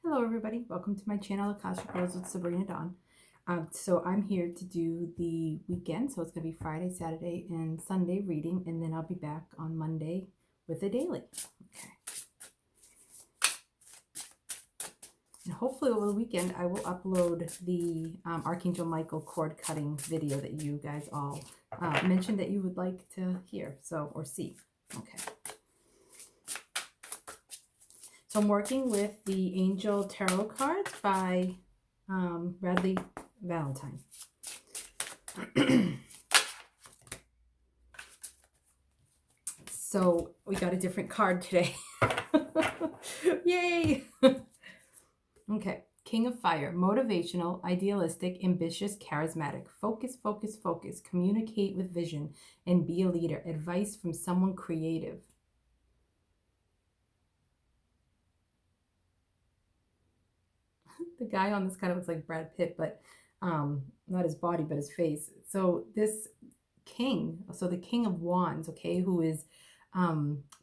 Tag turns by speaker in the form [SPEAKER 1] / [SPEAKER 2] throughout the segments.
[SPEAKER 1] Hello everybody, welcome to my channel Akashic with Sabrina Dawn. So I'm here to do the weekend, so it's going to be Friday, Saturday, and Sunday reading, and then I'll be back on Monday with a daily. Okay. And hopefully over the weekend I will upload the Archangel Michael cord cutting video that you guys all mentioned that you would like to hear, or see. Okay. So I'm working with the Angel Tarot cards by Bradley Valentine. So we got a different card today. Yay! Okay. King of Fire. Motivational, idealistic, ambitious, charismatic. Focus, focus, focus. Communicate with vision and be a leader. Advice from someone creative. The guy on this kind of looks like Brad Pitt, but not his body, but his face. So this king, so the King of Wands, okay, who is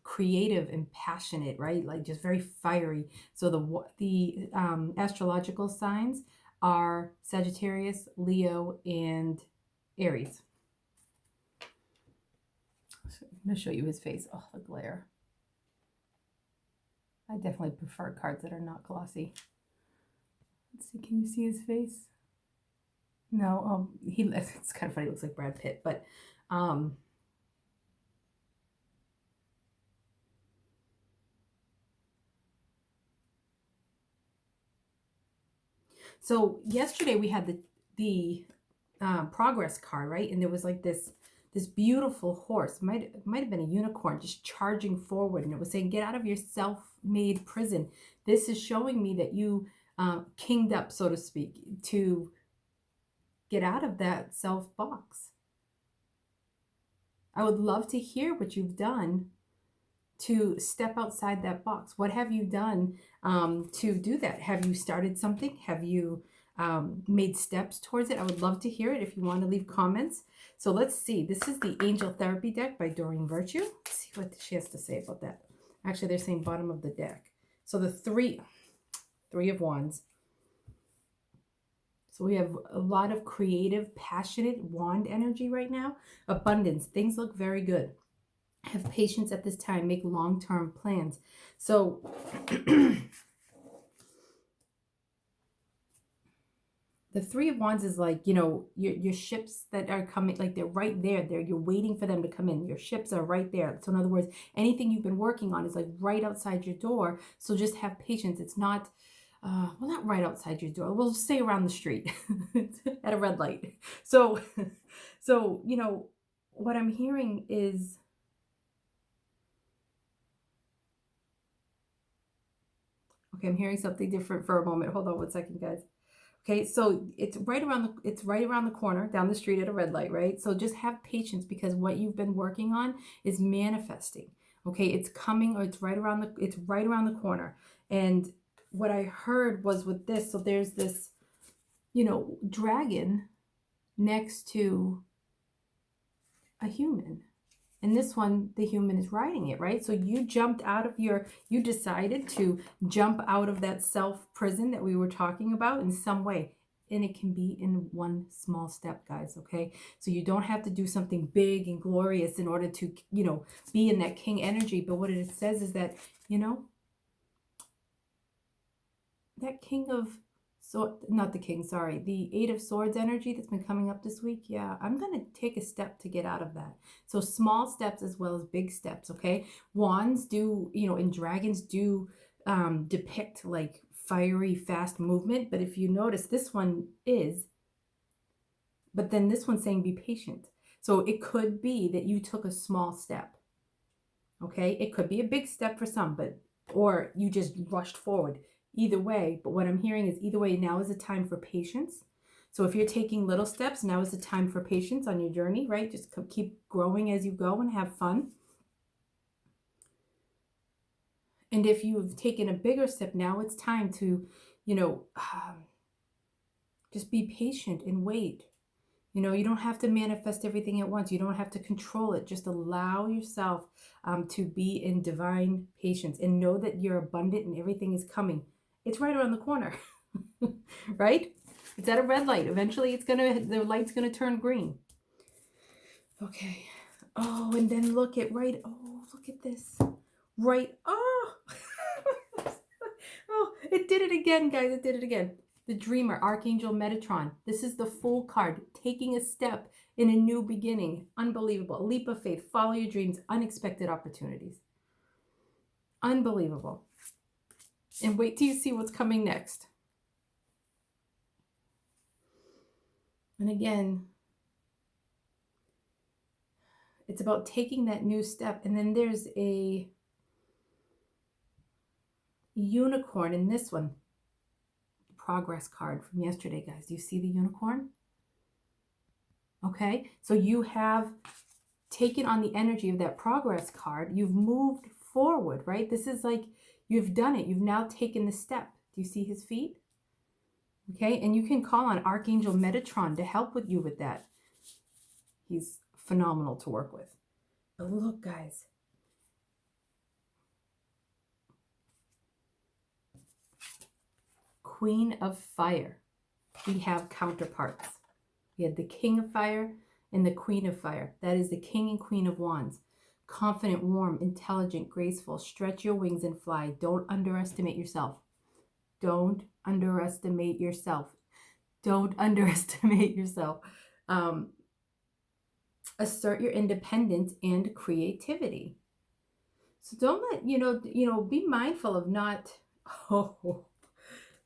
[SPEAKER 1] creative and passionate, right? Like just very fiery. So the astrological signs are Sagittarius, Leo, and Aries. So I'm going to show you his face. Oh, the glare. I definitely prefer cards that are not glossy. Let's see, can you see his face? No, it's kind of funny, it looks like Brad Pitt, but so yesterday we had the progress card, right? And there was like this beautiful horse, might have been a unicorn, just charging forward, and it was saying, get out of your self-made prison. This is showing me that you kinged up, so to speak, to get out of that self box. I would love to hear what you've done to step outside that box. What have you done to do that? Have you started something? Have you made steps towards it? I would love to hear it if you want to leave comments. So let's see. This is the Angel Therapy deck by Doreen Virtue. Let's see what she has to say about that. Actually, they're saying bottom of the deck. So the Three of Wands. So we have a lot of creative, passionate wand energy right now. Abundance. Things look very good. Have patience at this time. Make long-term plans. So the Three of Wands is like, you know, your ships that are coming, like they're right there. You're waiting for them to come in. Your ships are right there. So in other words, anything you've been working on is like right outside your door. So just have patience. It's not... well, not right outside your door. We'll just say around the street at a red light. So, you know, what I'm hearing is, okay, I'm hearing something different for a moment. Hold on one second, guys. Okay, so it's right around the corner down the street at a red light, right? So just have patience, because what you've been working on is manifesting. Okay, it's coming, or it's right around the corner. And what I heard was with this, so there's this, you know, dragon next to a human. And this one, the human is riding it, right? So you decided to jump out of that self-prison that we were talking about in some way. And it can be in one small step, guys, okay? So you don't have to do something big and glorious in order to, you know, be in that king energy. But what it says is that, you know, that the Eight of Swords energy that's been coming up this week. Yeah, I'm going to take a step to get out of that. So small steps as well as big steps, okay? Wands do, you know, and dragons do depict like fiery, fast movement. But if you notice, this one is, but then this one's saying be patient. So it could be that you took a small step, okay? It could be a big step for some, or you just rushed forward. Either way, but what I'm hearing is either way, now is a time for patience. So if you're taking little steps, now is the time for patience on your journey, right? Just keep growing as you go and have fun. And if you've taken a bigger step, now it's time to, you know, just be patient and wait. You know, you don't have to manifest everything at once. You don't have to control it. Just allow yourself to be in divine patience and know that you're abundant and everything is coming. It's right around the corner, right? It's at a red light. Eventually the light's gonna turn green. Okay. Oh, and then look at this. Right. Oh, oh, it did it again, guys. It did it again. The Dreamer, Archangel Metatron. This is the Fool card, taking a step in a new beginning. Unbelievable. A leap of faith. Follow your dreams. Unexpected opportunities. Unbelievable. And wait till you see what's coming next. And again, it's about taking that new step. And then there's a unicorn in this one. Progress card from yesterday, guys. Do you see the unicorn? Okay, so you have taken on the energy of that progress card. You've moved forward, right? This is like you've done it. You've now taken the step. Do you see his feet? Okay, and you can call on Archangel Metatron to help with you with that. He's phenomenal to work with. But look, guys. Queen of Fire. We have counterparts. We have the King of Fire and the Queen of Fire. That is the King and Queen of Wands. Confident, warm, intelligent, graceful. Stretch your wings and fly. Don't underestimate yourself. Don't underestimate yourself. Don't underestimate yourself. Assert your independence and creativity. So don't let, be mindful of not,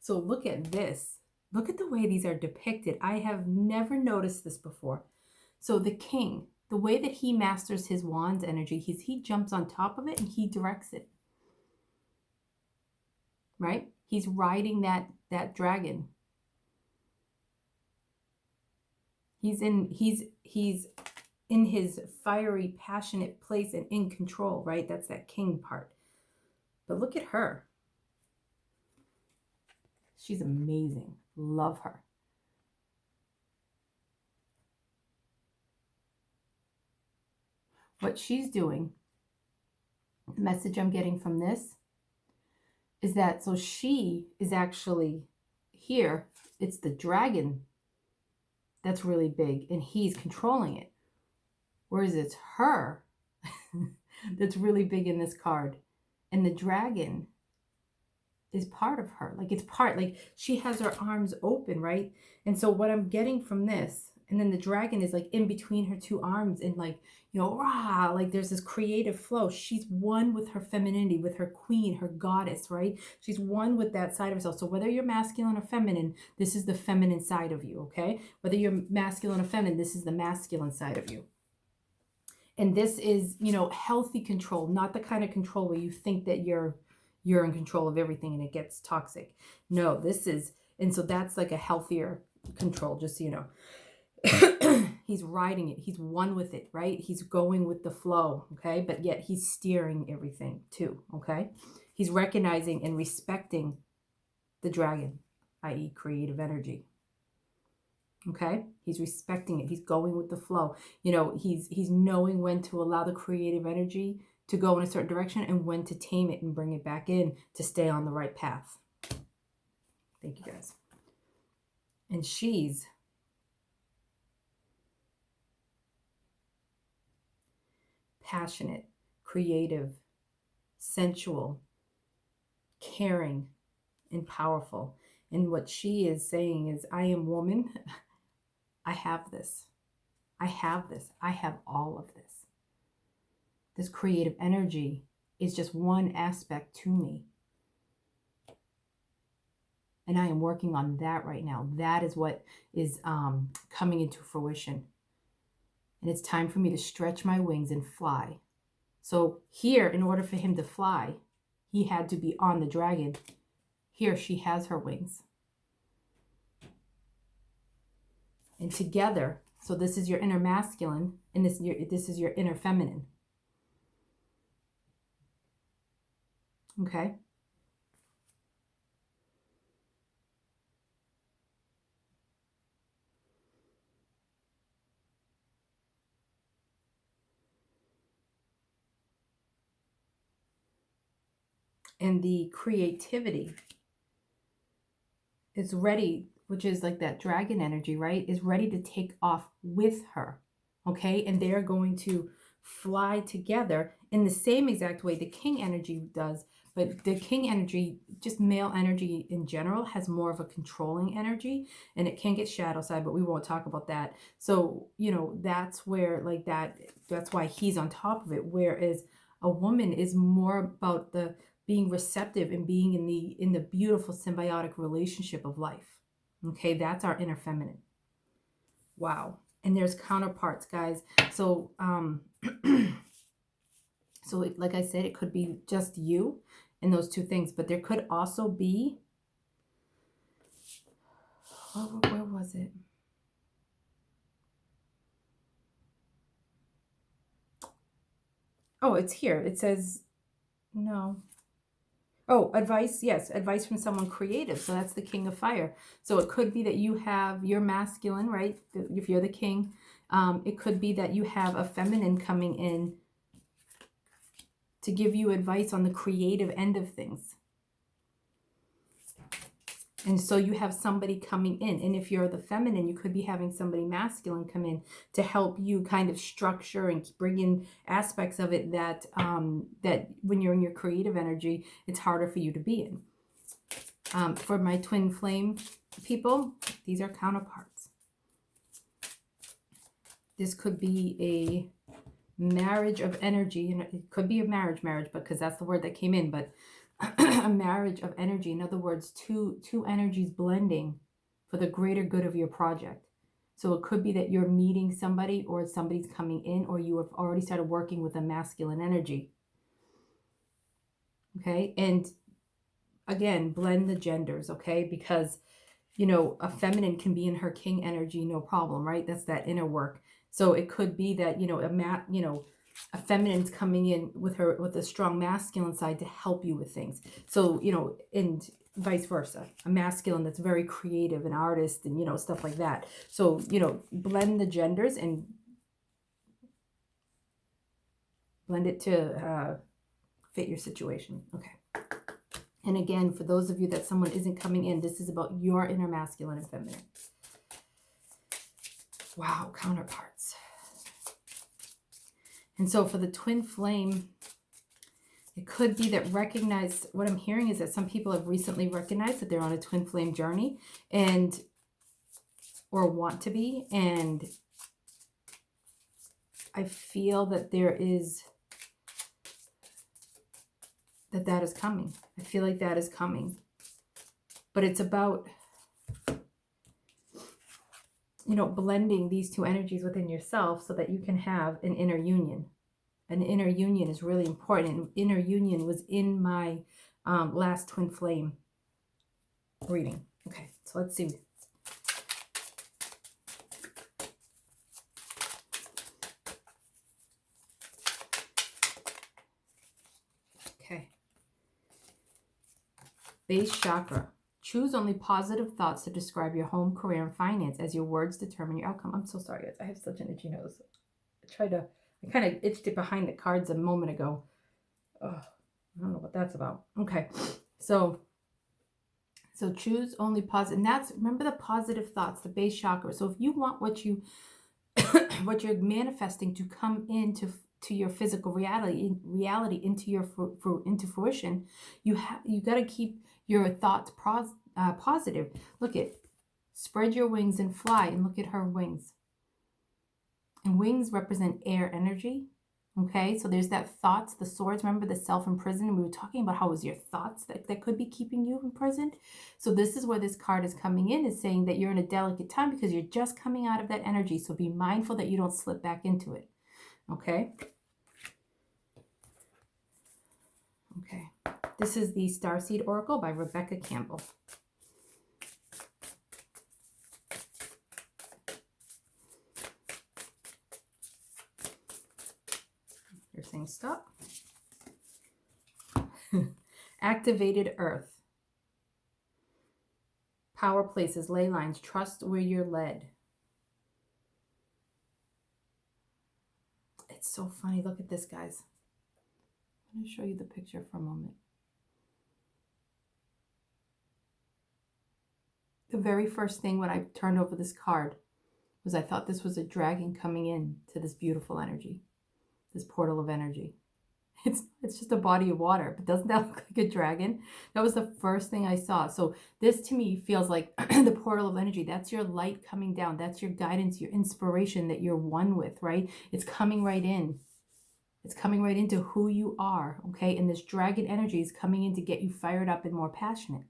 [SPEAKER 1] so look at this. Look at the way these are depicted. I have never noticed this before. So the king, the way that he masters his wand's energy, he jumps on top of it and he directs it. Right? He's riding that dragon. He's in his fiery, passionate place and in control, right? That's that king part. But look at her. She's amazing. Love her. What she's doing, the message I'm getting from this is that, so she is actually here. It's the dragon that's really big and he's controlling it. Whereas it's her that's really big in this card. And the dragon is part of her. Like she has her arms open, right? And so what I'm getting from this, and then the dragon is like in between her two arms and rah, like there's this creative flow. She's one with her femininity, with her queen, her goddess, right? She's one with that side of herself. So whether you're masculine or feminine, this is the feminine side of you, okay? Whether you're masculine or feminine, this is the masculine side of you. And this is, healthy control, not the kind of control where you think that you're in control of everything and it gets toxic. No, and so that's like a healthier control, just so you know. He's riding it. He's one with it, right? He's going with the flow, okay? But yet he's steering everything too, okay? He's recognizing and respecting the dragon, i.e. creative energy. Okay, he's respecting it. He's going with the flow. He's knowing when to allow the creative energy to go in a certain direction and when to tame it and bring it back in to stay on the right path. Thank you, guys. And she's passionate, creative, sensual, caring, and powerful. And what she is saying is, I am woman. I have this. I have this. I have all of this. This creative energy is just one aspect to me. And I am working on that right now. That is what is coming into fruition. And it's time for me to stretch my wings and fly. So here, in order for him to fly, he had to be on the dragon. Here, she has her wings. And together, so this is your inner masculine, and this is your inner feminine. Okay? And the creativity is ready, which is like that dragon energy, right? Is ready to take off with her. Okay. And they're going to fly together in the same exact way the king energy does. But the king energy, just male energy in general, has more of a controlling energy, and it can get shadow side, but we won't talk about that. So, you know, that's where like that's why he's on top of it. Whereas a woman is more about the being receptive and being in the beautiful symbiotic relationship of life. Okay, that's our inner feminine. Wow. And there's counterparts, guys. So so like I said, it could be just you in those two things, but there could also be, oh, where was it? Oh, it's here. It says, no. Oh, advice. Yes, advice from someone creative. So that's the king of fire. So it could be that you have your masculine, right? If you're the king, it could be that you have a feminine coming in to give you advice on the creative end of things. And so you have somebody coming in. And if you're the feminine, you could be having somebody masculine come in to help you kind of structure and bring in aspects of it that that when you're in your creative energy, it's harder for you to be in. For my twin flame people, these are counterparts. This could be a marriage of energy. And it could be a marriage, because that's the word that came in. But a marriage of energy. In other words, two energies blending for the greater good of your project. So it could be that you're meeting somebody, or somebody's coming in, or you have already started working with a masculine energy. Okay. And again, blend the genders. Okay. Because, you know, a feminine can be in her king energy, no problem, right? That's that inner work. So it could be that, you know, a feminine's coming in with a strong masculine side to help you with things. So, you know, and vice versa, a masculine that's very creative, an artist, and, you know, stuff like that. So, you know, blend the genders and blend it to fit your situation. Okay. And again, for those of you that someone isn't coming in, this is about your inner masculine and feminine. Wow, counterparts. And so for the twin flame, it could be that what I'm hearing is that some people have recently recognized that they're on a twin flame journey or want to be. And I feel that that is coming. I feel like that is coming. But it's about, you know, blending these two energies within yourself so that you can have an inner union. An inner union is really important. And inner union was in my last twin flame reading. Okay, so let's see. Okay. Base chakra. Choose only positive thoughts to describe your home, career, and finance, as your words determine your outcome. I'm so sorry, guys. I have such an itchy nose. I kind of itched it behind the cards a moment ago. Oh, I don't know what that's about. Okay, so choose only positive. And that's, remember, the positive thoughts, the base chakra. So if you want what you're manifesting to come into your physical reality into fruition, you got to keep your thoughts positive. Look at, spread your wings and fly, and look at her wings. And wings represent air energy. Okay, so there's that thoughts, the swords. Remember the self-imprisoned? We were talking about how it was your thoughts that could be keeping you imprisoned. So this is where this card is coming in, is saying that you're in a delicate time because you're just coming out of that energy. So be mindful that you don't slip back into it. Okay. Okay. This is the Starseed Oracle by Rebecca Campbell. They're saying stop. Activated earth. Power places, ley lines, trust where you're led. It's so funny. Look at this, guys. I'm going to show you the picture for a moment. The very first thing when I turned over this card was I thought this was a dragon coming in to this beautiful energy, this portal of energy. It's just a body of water, but doesn't that look like a dragon? That was the first thing I saw. So this to me feels like the portal of energy. That's your light coming down. That's your guidance, your inspiration that you're one with, right? It's coming right in. It's coming right into who you are, okay? And this dragon energy is coming in to get you fired up and more passionate.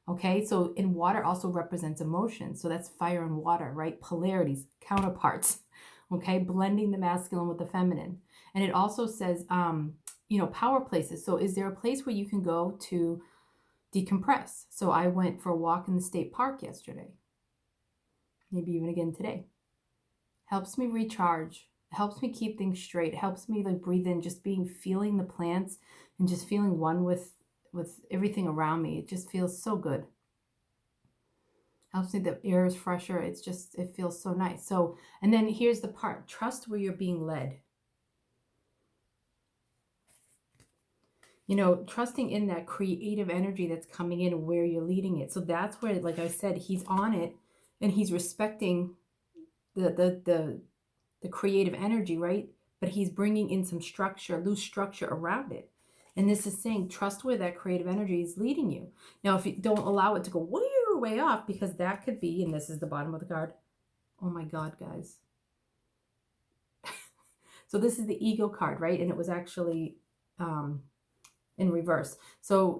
[SPEAKER 1] Okay, so in water also represents emotion. So that's fire and water, right? Polarities, counterparts, okay? Blending the masculine with the feminine. And it also says, power places. So is there a place where you can go to decompress? So I went for a walk in the state park yesterday, maybe even again today. Helps me recharge. Helps me keep things straight. Helps me like breathe in, just feeling the plants and just feeling one with everything around me. It just feels so good. Helps me, the air is fresher. It feels so nice. So, and then here's the part, trust where you're being led. Trusting in that creative energy that's coming in and where you're leading it. So that's where, like I said, he's on it and he's respecting the creative energy, right? But he's bringing in some structure, loose structure around it. And this is saying, trust where that creative energy is leading you. Now, if you don't allow it to go way off, because that could be, and this is the bottom of the card. Oh my God, guys. So this is the ego card, right? And it was actually in reverse. So,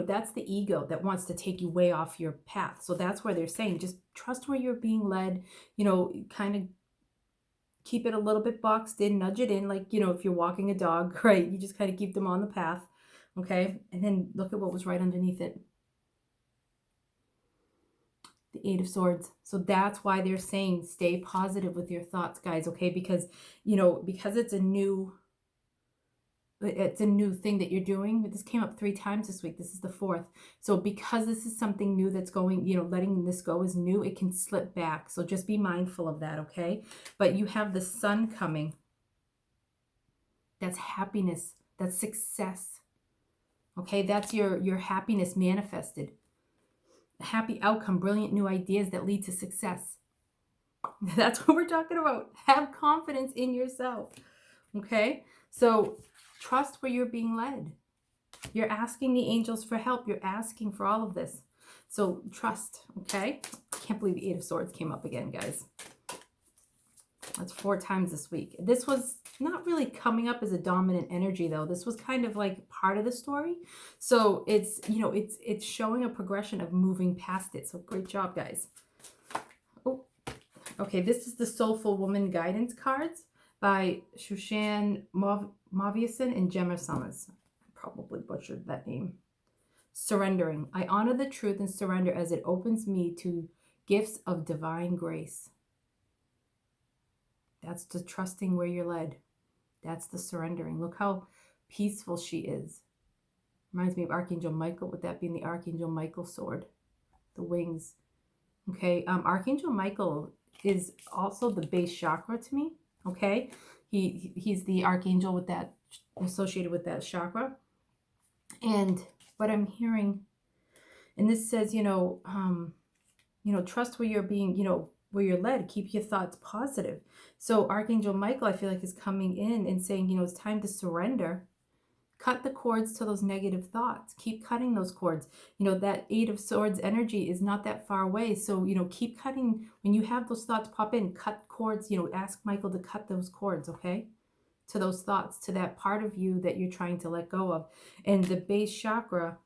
[SPEAKER 1] that's the ego that wants to take you way off your path. So that's where they're saying, just trust where you're being led, kind of keep it a little bit boxed in, nudge it in, like, if you're walking a dog, right? You just kind of keep them on the path, okay? And then look at what was right underneath it. The Eight of Swords. So that's why they're saying stay positive with your thoughts, guys, okay? Because, because it's a new thing that you're doing. This came up 3 times this week. This is the 4th. So because this is something new that's going, letting this go is new, it can slip back. So just be mindful of that, okay? But you have the sun coming. That's happiness. That's success. Okay? That's your happiness manifested. A happy outcome, brilliant new ideas that lead to success. That's what we're talking about. Have confidence in yourself. Okay? So trust where you're being led. You're asking the angels for help. You're asking for all of this. So trust, okay? I can't believe the Eight of Swords came up again, guys. That's 4 times this week. This was not really coming up as a dominant energy, though. This was kind of like part of the story. So it's, it's showing a progression of moving past it. So great job, guys. Oh, okay. This is the Soulful Woman Guidance cards by Shushan Maviason and Gemma Summers. I probably butchered that name. Surrendering. I honor the truth and surrender as it opens me to gifts of divine grace. That's the trusting where you're led. That's the surrendering. Look how peaceful she is. Reminds me of Archangel Michael, with that being the Archangel Michael sword. The wings. Okay, Archangel Michael is also the base chakra to me. Okay, he's the archangel with that, associated with that chakra. And what I'm hearing, and this says, trust where you're being, where you're led. Keep your thoughts positive. So Archangel Michael, I feel like, is coming in and saying, it's time to surrender. Cut the cords to those negative thoughts. Keep cutting those cords. That Eight of Swords energy is not that far away. So, keep cutting. When you have those thoughts pop in, cut cords. Ask Michael to cut those cords, okay? To those thoughts, to that part of you that you're trying to let go of. And the base chakra,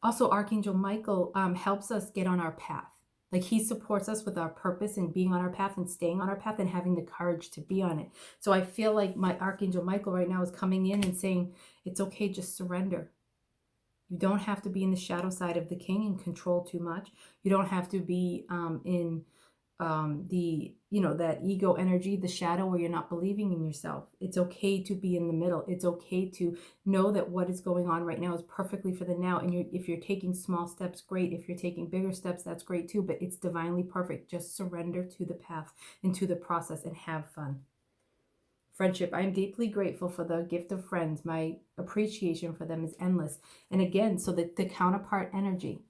[SPEAKER 1] also Archangel Michael helps us get on our path. Like, he supports us with our purpose and being on our path and staying on our path and having the courage to be on it. So I feel like my Archangel Michael right now is coming in and saying, it's okay, just surrender. You don't have to be in the shadow side of the king and control too much. You don't have to be in that ego energy, the shadow, where you're not believing in yourself. It's okay to be in the middle. It's okay to know that what is going on right now is perfectly for the now. And if you're taking small steps, great. If you're taking bigger steps, that's great too. But it's divinely perfect. Just surrender to the path and to the process and have fun. Friendship. I am deeply grateful for the gift of friends. My appreciation for them is endless. And again, so that the counterpart energy,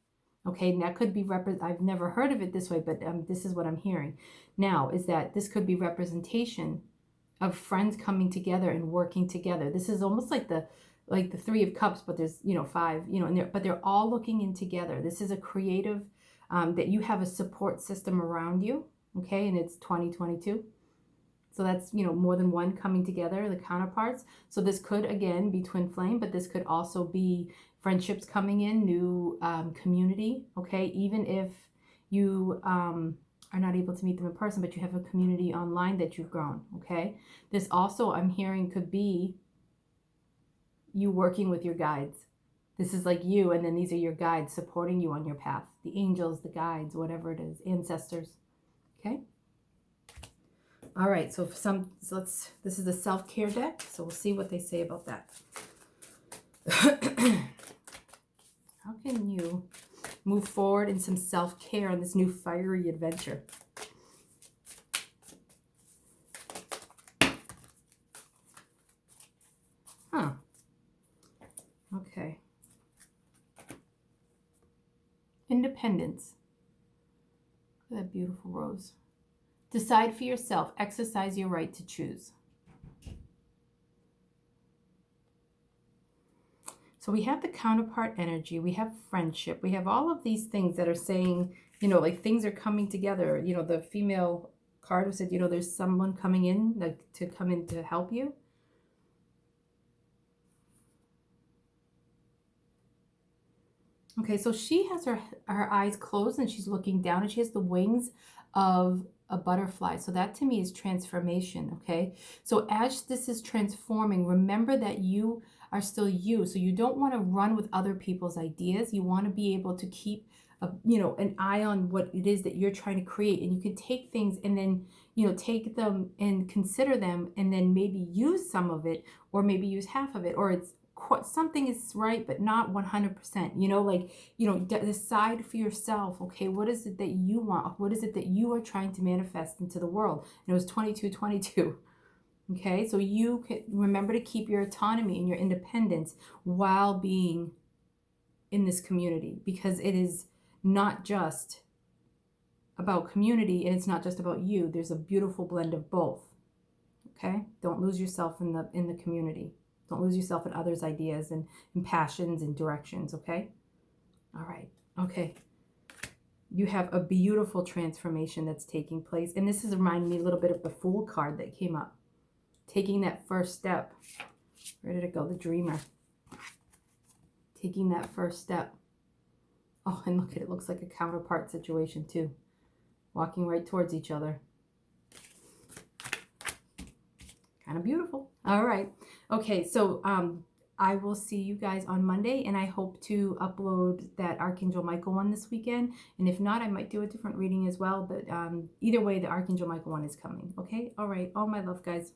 [SPEAKER 1] okay, and that could be, I've never heard of it this way, but this is what I'm hearing now, is that this could be representation of friends coming together and working together. This is almost like the Three of Cups, but there's, you know, five, you know, but they're all looking in together. This is a creative, that you have a support system around you, okay, and it's 2022. So that's, you know, more than one coming together, the counterparts. So this could, again, be twin flame, but this could also be friendships coming in, new community, okay? Even if you are not able to meet them in person, but you have a community online that you've grown, okay? This also, I'm hearing, could be you working with your guides. This is like you, and then these are your guides supporting you on your path. The angels, the guides, whatever it is, ancestors, okay? All right, so for some, this is a self-care deck, so we'll see what they say about that. How can you move forward in some self-care on this new fiery adventure? Huh. Okay. Independence. Look at that beautiful rose. Decide for yourself. Exercise your right to choose. So we have the counterpart energy. We have friendship. We have all of these things that are saying, you know, like things are coming together. You know, the female card said, you know, there's someone coming in, like to come in to help you. Okay, so she has her eyes closed and she's looking down and she has the wings of a butterfly. So that to me is transformation, okay? So as this is transforming, remember that you are still you. So you don't want to run with other people's ideas. You want to be able to keep you know, an eye on what it is that you're trying to create. And you can take things and then, you know, take them and consider them and then maybe use some of it or maybe use half of it, or it's something is right but not 100%, you know, like, you know, decide for yourself, okay, what is it that you want, what is it that you are trying to manifest into the world. And it was 2222. Okay, so you can remember to keep your autonomy and your independence while being in this community, because it is not just about community and it's not just about you. There's a beautiful blend of both. Okay, don't lose yourself in the community. Don't lose yourself in others' ideas and passions and directions, okay? All right, okay. You have a beautiful transformation that's taking place. And this is reminding me a little bit of the Fool card that came up. Taking that first step. Where did it go? The Dreamer. Taking that first step. Oh, and look at it. It looks like a counterpart situation too. Walking right towards each other. Kind of beautiful. All right. Okay, so I will see you guys on Monday, and I hope to upload that Archangel Michael one this weekend. And if not, I might do a different reading as well. But either way, the Archangel Michael one is coming. Okay? All right. All my love, guys.